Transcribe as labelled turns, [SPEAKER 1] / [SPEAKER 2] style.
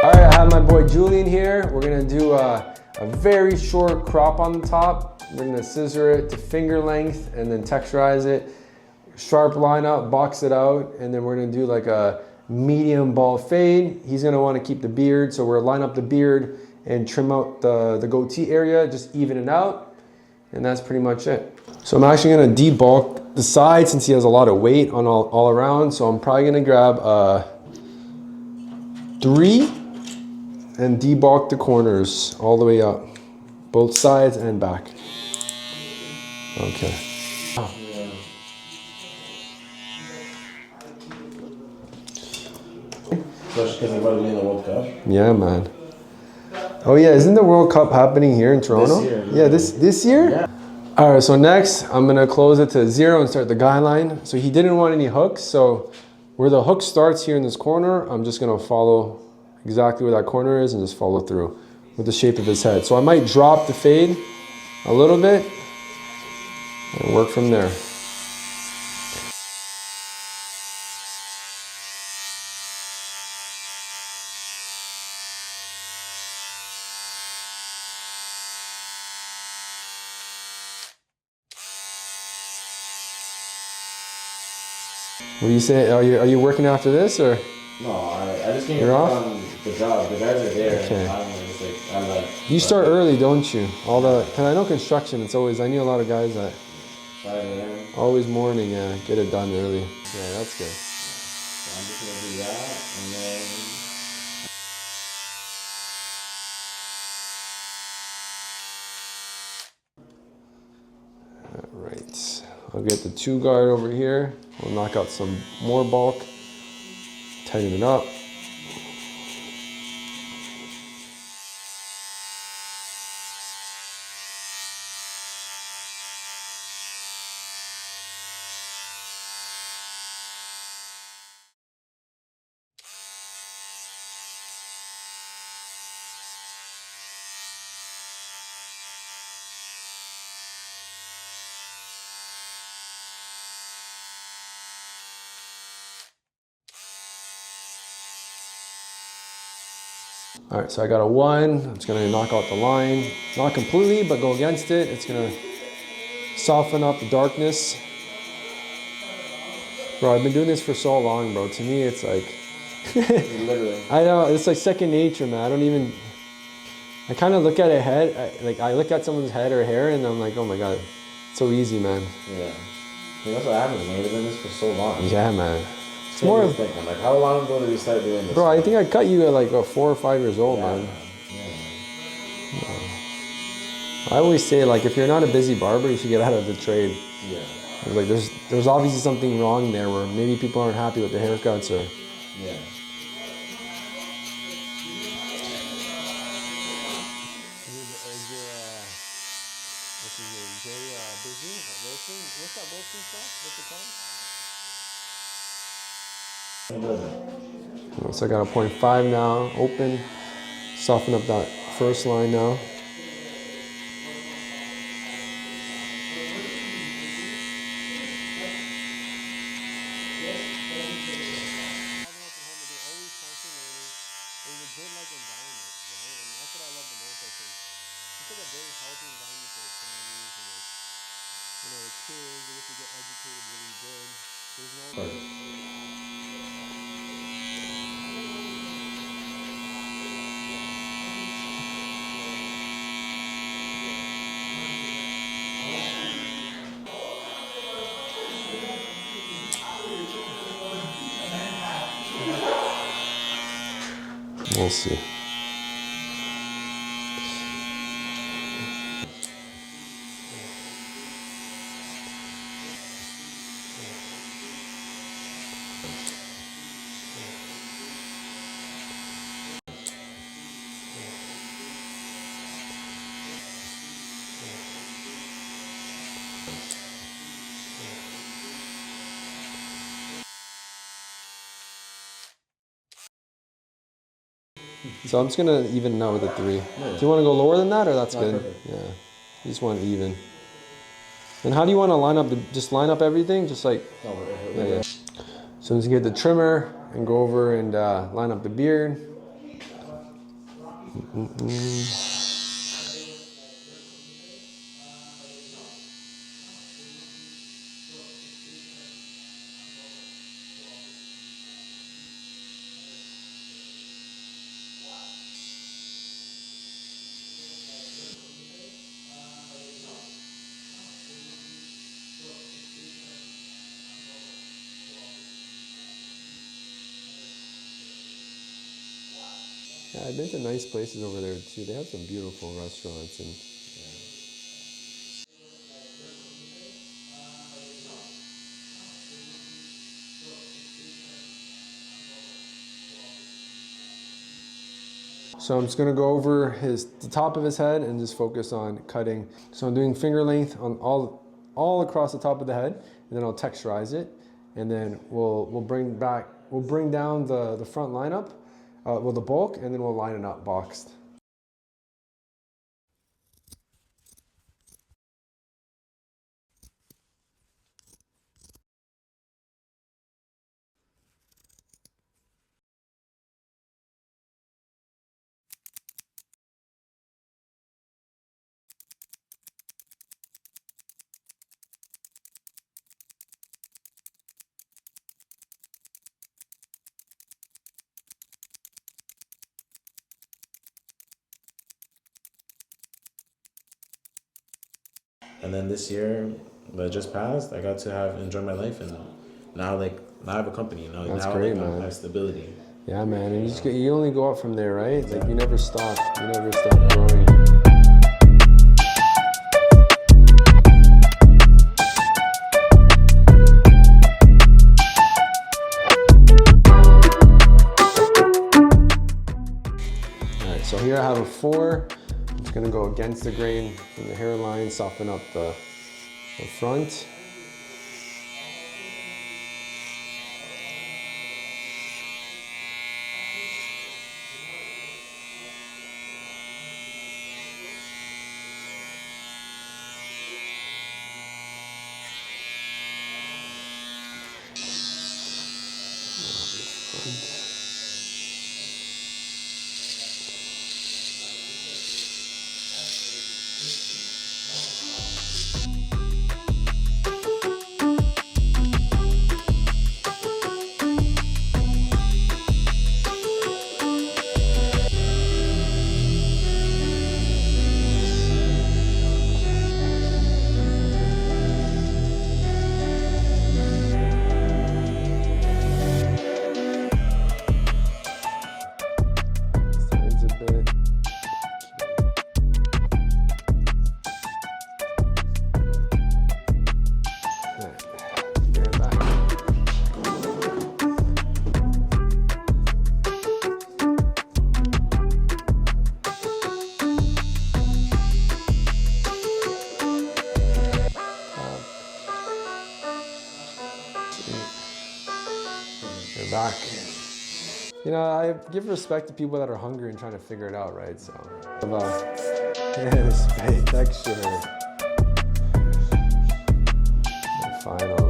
[SPEAKER 1] All right, I have my boy Julian here. We're gonna do a very short crop on the top. We're gonna scissor it to finger length and then texturize it. Sharp line up, box it out, and then we're gonna do like a medium bald fade. He's gonna wanna keep the beard, so we're line up the beard and trim out the goatee area, just even it out. And that's pretty much it. So I'm actually gonna debulk the side since he has a lot of weight on all around. So I'm probably gonna grab 3 and debulk the corners all the way up, both sides and back. Okay. Oh.
[SPEAKER 2] Especially because they're about to be in the World Cup.
[SPEAKER 1] Yeah, man. Oh yeah, isn't the World Cup happening here in Toronto?
[SPEAKER 2] This year.
[SPEAKER 1] Yeah, this year?
[SPEAKER 2] Yeah.
[SPEAKER 1] All right, so next I'm gonna close it to 0 and start the guideline. So he didn't want any hooks, so where the hook starts here in this corner, I'm just gonna follow exactly where that corner is and just follow through with the shape of his head. So I might drop the fade a little bit and work from there. What do you say? Are you working after this or?
[SPEAKER 2] No, I just came
[SPEAKER 1] You're off?
[SPEAKER 2] on the job. The guys are there.
[SPEAKER 1] Okay.
[SPEAKER 2] I'm like.
[SPEAKER 1] You start early, don't you? Cause I know construction. It's always. I knew a lot of guys that.
[SPEAKER 2] 5 a.m.
[SPEAKER 1] Always morning, yeah. Get it done early. Yeah, that's good.
[SPEAKER 2] So I'm just gonna do that and then.
[SPEAKER 1] All right. I'll get the 2 guard over here. We'll knock out some more bulk. Tighten it up. All right, so I got a 1. I'm just gonna knock out the line. Not completely, but go against it. It's gonna soften up the darkness. Bro, I've been doing this for so long, bro. To me, it's like,
[SPEAKER 2] Literally.
[SPEAKER 1] I know, it's like second nature, man. I kind of look at a head, I look at someone's head or hair and I'm like, oh my God, it's so easy, man.
[SPEAKER 2] Yeah. I mean, that's what happens, man. We've been doing this for so long.
[SPEAKER 1] Yeah, man.
[SPEAKER 2] It's more of thinking, like, how long ago did we start doing this?
[SPEAKER 1] Bro, I think I cut you at like 4 or 5 years old,
[SPEAKER 2] Yeah,
[SPEAKER 1] man.
[SPEAKER 2] Yeah.
[SPEAKER 1] I always say, like, if you're not a busy barber, you should get out of the trade.
[SPEAKER 2] Yeah.
[SPEAKER 1] Like, there's obviously something wrong there where maybe people aren't happy with the haircuts or.
[SPEAKER 2] Yeah.
[SPEAKER 1] What's that Wilson stuff? What's it called? So I got a 0.5 now, open. Soften up that first line now. We'll see. So I'm just gonna even it out with a 3. Yeah. Do you want to go lower than that, or that's good? Perfect. Yeah, you just want even. And how do you want to line up? Just line up everything, just like. Yeah. So I'm just get the trimmer and go over and line up the beard. Yeah, I've been to nice places over there too. They have some beautiful restaurants and. So I'm just gonna go over the top of his head and just focus on cutting. So I'm doing finger length on all across the top of the head, and then I'll texturize it, and then we'll bring down the front lineup, the bulk, and then we'll line it up boxed.
[SPEAKER 2] And then this year that just passed, I got to enjoy my life, and now I have a company.
[SPEAKER 1] That's
[SPEAKER 2] now
[SPEAKER 1] great,
[SPEAKER 2] I
[SPEAKER 1] man.
[SPEAKER 2] have stability.
[SPEAKER 1] Yeah, man, and you only go up from there, right? Like you never stop growing. All right, so here I have a 4. I'm just gonna go against the grain from the hairline, soften up the front. They're back. You know, I give respect to people that are hungry and trying to figure it out, right? So, yes, texture. And finally.